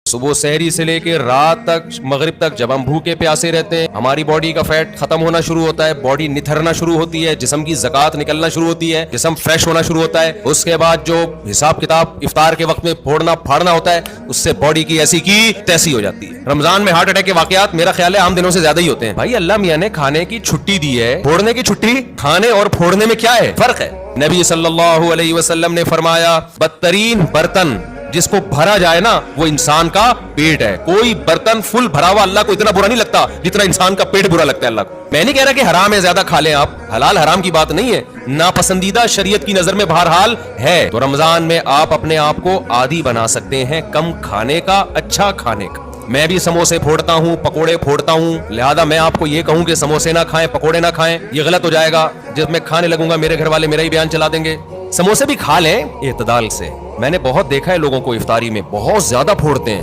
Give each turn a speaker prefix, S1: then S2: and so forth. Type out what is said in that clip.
S1: صبح سحری سے لے کے رات تک مغرب تک جب ہم بھوکے پیاسے رہتے ہیں ہماری باڈی کا فیٹ ختم ہونا شروع ہوتا ہے, باڈی نتھرنا شروع ہوتی ہے, جسم کی زکات نکلنا شروع ہوتی ہے, جسم فریش ہونا شروع ہوتا ہے. اس کے بعد جو حساب کتاب افطار کے وقت میں پھوڑنا پھاڑنا ہوتا ہے اس سے باڈی کی ایسی کی تیسی ہو جاتی ہے. رمضان میں ہارٹ اٹیک کے واقعات میرا خیال ہے عام دنوں سے زیادہ ہی ہوتے ہیں. بھائی اللہ میاں نے کھانے کی چھٹی دی ہے, پھوڑنے کی چھٹی. کھانے اور پھوڑنے میں کیا ہے فرق ہے؟ نبی صلی اللہ علیہ وسلم نے فرمایا بدترین برتن جس کو بھرا جائے نا وہ انسان کا پیٹ ہے. کوئی برتن فل بھرا ہوا اللہ کو اتنا برا نہیں لگتا جتنا انسان کا پیٹ برا لگتا ہے اللہ کو. میں نہیں کہہ رہا کہ حرام ہے زیادہ کھا لیں آپ, حلال حرام کی بات نہیں ہے, ناپسندیدہ شریعت کی نظر میں بہرحال ہے. تو رمضان میں آپ اپنے آپ کو عادی بنا سکتے ہیں کم کھانے کا, اچھا کھانے کا. میں بھی سموسے پھوڑتا ہوں, پکوڑے پھوڑتا ہوں, لہذا میں آپ کو یہ کہوں کہ سموسے نہ کھائیں, پکوڑے نہ کھائیں, یہ غلط ہو جائے گا. جب میں کھانے لگوں گا میرے گھر والے میرا ہی بیان چلا دیں گے. سموسے بھی کھا لیں اعتدال سے. میں نے بہت دیکھا ہے لوگوں کو افطاری میں بہت زیادہ پھوڑتے ہیں.